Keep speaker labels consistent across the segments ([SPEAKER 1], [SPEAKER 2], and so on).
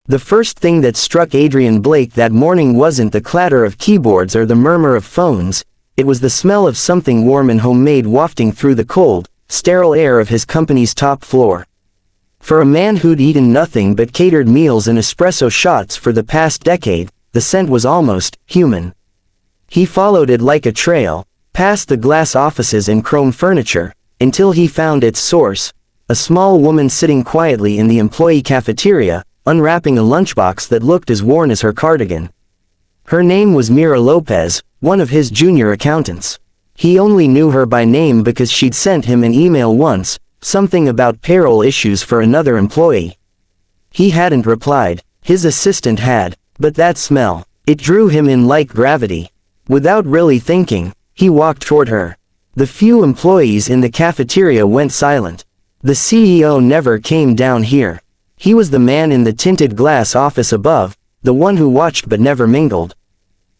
[SPEAKER 1] The first thing that struck Adrian Blake that morning wasn't the clatter of keyboards or the murmur of phones, it was the smell of something warm and homemade wafting through the cold, sterile air of his company's top floor. For a man who'd eaten nothing but catered meals and espresso shots for the past decade, the scent was almost human. He followed it like a trail, past the glass offices and chrome furniture, until he found its source, a small woman sitting quietly in the employee cafeteria, unwrapping a lunchbox that looked as worn as her cardigan. Her name was Mira Lopez, one of his junior accountants. He only knew her by name because she'd sent him an email once, something about payroll issues for another employee. He hadn't replied, his assistant had, but that smell, it drew him in like gravity. Without really thinking, he walked toward her. The few employees in the cafeteria went silent. The CEO never came down here. He was the man in the tinted glass office above, the one who watched but never mingled.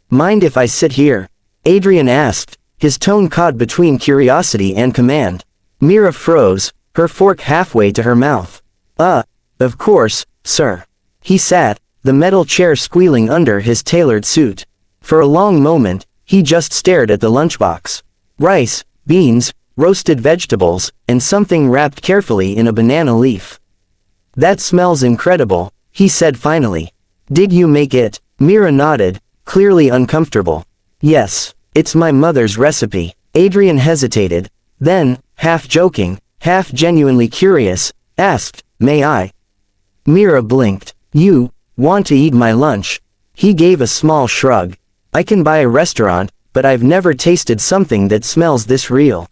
[SPEAKER 1] "Mind if I sit here?" Adrian asked, his tone caught between curiosity and command. Mira froze, her fork halfway to her mouth. Of course, sir." He sat, the metal chair squealing under his tailored suit. For a long moment, he just stared at the lunchbox. Rice, beans, roasted vegetables, and something wrapped carefully in a banana leaf. "That smells incredible," he said finally. "Did you make it?" Mira nodded, clearly uncomfortable. "Yes, it's my mother's recipe." Adrian hesitated, then, half joking, half genuinely curious, asked, "May I?" Mira blinked. "You want to eat my lunch?" He gave a small shrug. "I can buy a restaurant, but I've never tasted something that smells this real."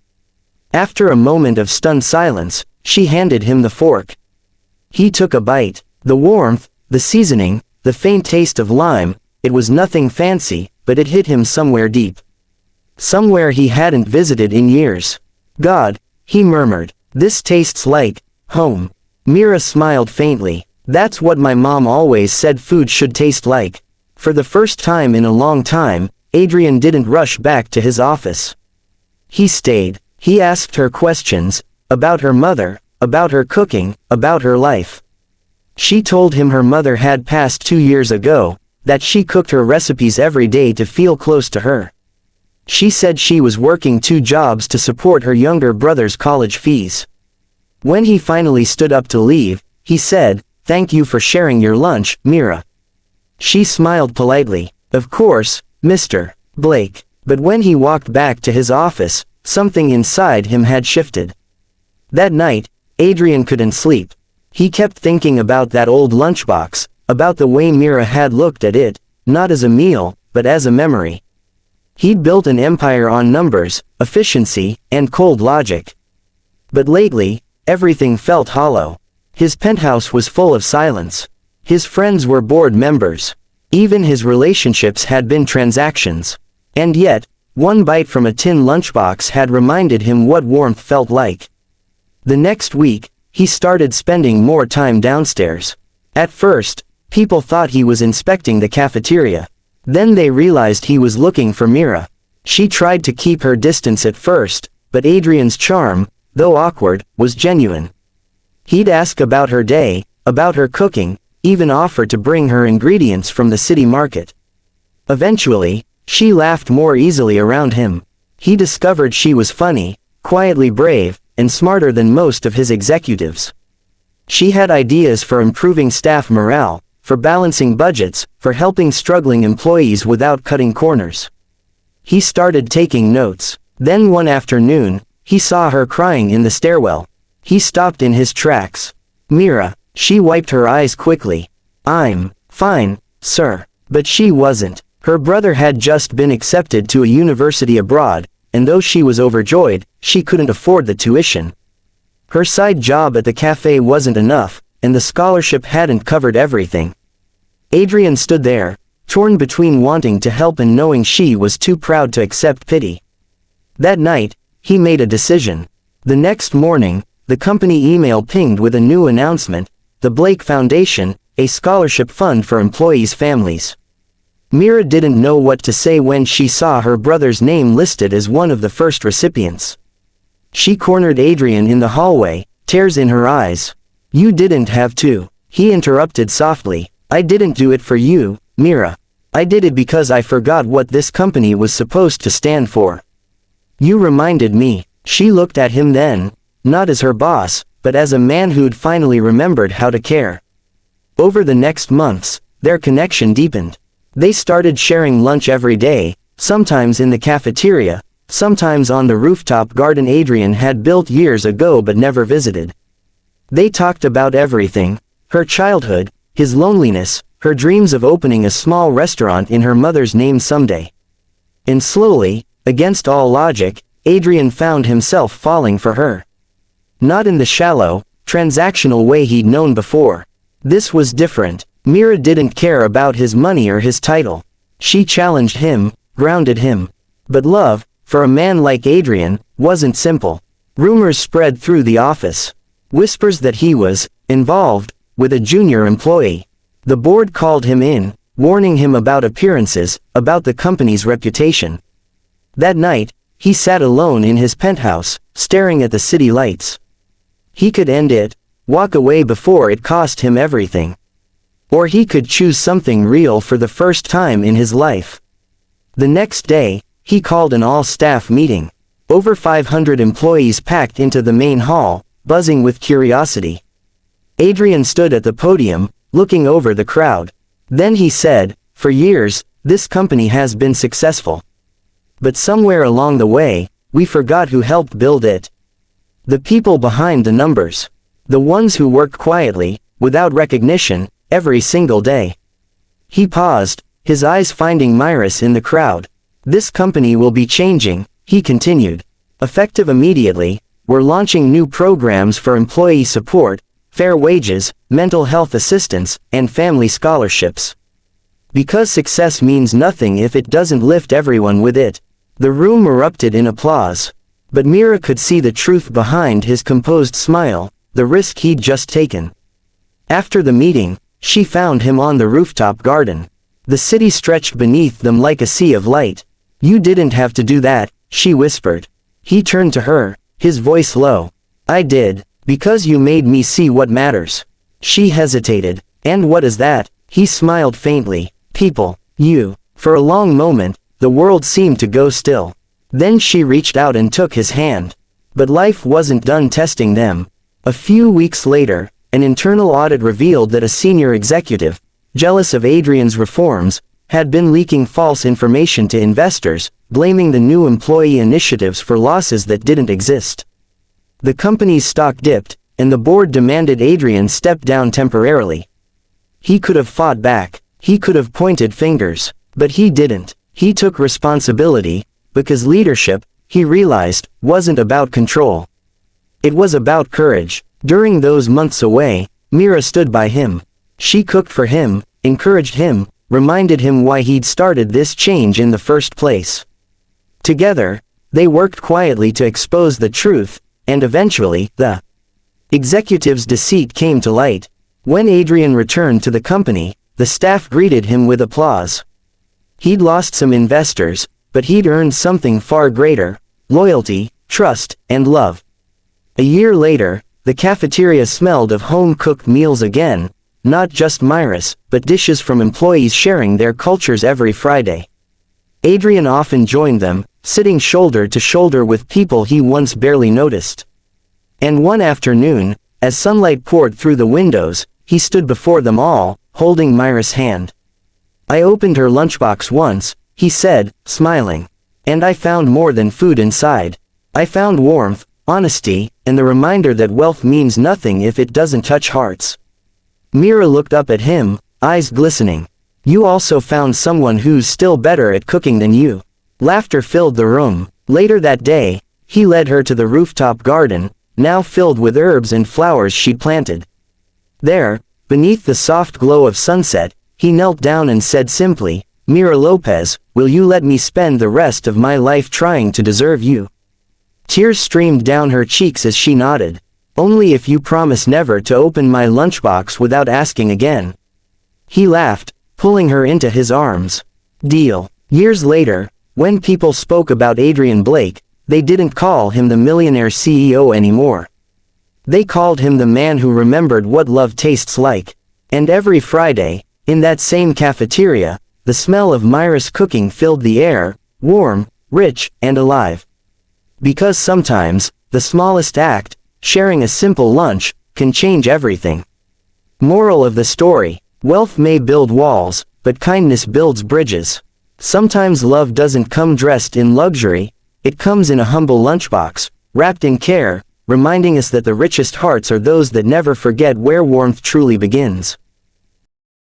[SPEAKER 1] After a moment of stunned silence, she handed him the fork. He took a bite. The warmth, the seasoning, the faint taste of lime, it was nothing fancy, but it hit him somewhere deep. Somewhere he hadn't visited in years. "God," he murmured, "this tastes like home." Mira smiled faintly. "That's what my mom always said food should taste like." For the first time in a long time, Adrian didn't rush back to his office. He stayed. He asked her questions, about her mother, about her cooking, about her life. She told him her mother had passed 2 years ago, that she cooked her recipes every day to feel close to her. She said she was working 2 jobs to support her younger brother's college fees. When he finally stood up to leave, he said, "Thank you for sharing your lunch, Mira." She smiled politely. "Of course, Mr. Blake." But when he walked back to his office, something inside him had shifted. That night, Adrian couldn't sleep. He kept thinking about that old lunchbox, about the way Mira had looked at it, not as a meal, but as a memory. He'd built an empire on numbers, efficiency, and cold logic. But lately, everything felt hollow. His penthouse was full of silence. His friends were board members. Even his relationships had been transactions. And yet, one bite from a tin lunchbox had reminded him what warmth felt like. The next week, he started spending more time downstairs. At first, people thought he was inspecting the cafeteria. Then they realized he was looking for Mira. She tried to keep her distance at first, but Adrian's charm, though awkward, was genuine. He'd ask about her day, about her cooking, even offer to bring her ingredients from the city market. Eventually, she laughed more easily around him. He discovered she was funny, quietly brave, and smarter than most of his executives. She had ideas for improving staff morale, for balancing budgets, for helping struggling employees without cutting corners. He started taking notes. Then one afternoon, he saw her crying in the stairwell. He stopped in his tracks. "Mira," she wiped her eyes quickly. "I'm fine, sir." But she wasn't. Her brother had just been accepted to a university abroad, and though she was overjoyed, she couldn't afford the tuition. Her side job at the cafe wasn't enough, and the scholarship hadn't covered everything. Adrian stood there, torn between wanting to help and knowing she was too proud to accept pity. That night, he made a decision. The next morning, the company email pinged with a new announcement: the Blake Foundation, a scholarship fund for employees' families. Mira didn't know what to say when she saw her brother's name listed as one of the first recipients. She cornered Adrian in the hallway, tears in her eyes. "You didn't have to," he interrupted softly. I didn't do it for you, Mira. I did it because I forgot what this company was supposed to stand for. You reminded me. She looked at him then, not as her boss, but as a man who'd finally remembered how to care. Over the next months, their connection deepened. They started sharing lunch every day, sometimes in the cafeteria, sometimes on the rooftop garden Adrian had built years ago but never visited. They talked about everything: her childhood, his loneliness, her dreams of opening a small restaurant in her mother's name someday. And slowly, against all logic, Adrian found himself falling for her. Not in the shallow, transactional way he'd known before. This was different. Mira didn't care about his money or his title. She challenged him, grounded him. But love, for a man like Adrian, wasn't simple. Rumors spread through the office. Whispers that he was involved with a junior employee. The board called him in, warning him about appearances, about the company's reputation. That night, he sat alone in his penthouse, staring at the city lights. He could end it, walk away before it cost him everything. Or he could choose something real for the first time in his life. The next day, he called an all-staff meeting. Over 500 employees packed into the main hall, buzzing with curiosity. Adrian stood at the podium, looking over the crowd. Then he said, "For years, this company has been successful. But somewhere along the way, we forgot who helped build it. The people behind the numbers. The ones who worked quietly, without recognition, every single day." He paused, his eyes finding Myris in the crowd. "This company will be changing," he continued. "Effective immediately, we're launching new programs for employee support, fair wages, mental health assistance, and family scholarships. Because success means nothing if it doesn't lift everyone with it." The room erupted in applause. But Mira could see the truth behind his composed smile, the risk he'd just taken. After the meeting, she found him on the rooftop garden. The city stretched beneath them like a sea of light. "You didn't have to do that," she whispered. He turned to her, his voice low. "I did, because you made me see what matters." She hesitated. "And what is that?" He smiled faintly. "People. You." For a long moment, the world seemed to go still. Then she reached out and took his hand. But life wasn't done testing them. A few weeks later, an internal audit revealed that a senior executive, jealous of Adrian's reforms, had been leaking false information to investors, blaming the new employee initiatives for losses that didn't exist. The company's stock dipped, and the board demanded Adrian step down temporarily. He could have fought back. He could have pointed fingers. But he didn't. He took responsibility, because leadership, he realized, wasn't about control. It was about courage. During those months away, Mira stood by him. She cooked for him, encouraged him, reminded him why he'd started this change in the first place. Together, they worked quietly to expose the truth, and eventually, the executive's deceit came to light. When Adrian returned to the company, the staff greeted him with applause. He'd lost some investors, but he'd earned something far greater: loyalty, trust, and love. A year later, the cafeteria smelled of home-cooked meals again, not just Myris, but dishes from employees sharing their cultures every Friday. Adrian often joined them, sitting shoulder to shoulder with people he once barely noticed. And one afternoon, as sunlight poured through the windows, he stood before them all, holding Myris' hand. "I opened her lunchbox once," he said, smiling. "And I found more than food inside. I found warmth, honesty, and the reminder that wealth means nothing if it doesn't touch hearts." Mira looked up at him, eyes glistening. "You also found someone who's still better at cooking than you." Laughter filled the room. Later that day, he led her to the rooftop garden, now filled with herbs and flowers she'd planted. There, beneath the soft glow of sunset, he knelt down and said simply, "Mira Lopez, will you let me spend the rest of my life trying to deserve you?" Tears streamed down her cheeks as she nodded. "Only if you promise never to open my lunchbox without asking again." He laughed, pulling her into his arms. Deal. Years later, when people spoke about Adrian Blake, they didn't call him the millionaire CEO anymore. They called him the man who remembered what love tastes like. And every Friday, In that same cafeteria, the smell of Myra's cooking filled the air, warm, rich, and alive. Because sometimes, the smallest act, sharing a simple lunch, can change everything. Moral of the story: wealth may build walls, but kindness builds bridges. Sometimes love doesn't come dressed in luxury, it comes in a humble lunchbox, wrapped in care, reminding us that the richest hearts are those that never forget where warmth truly begins.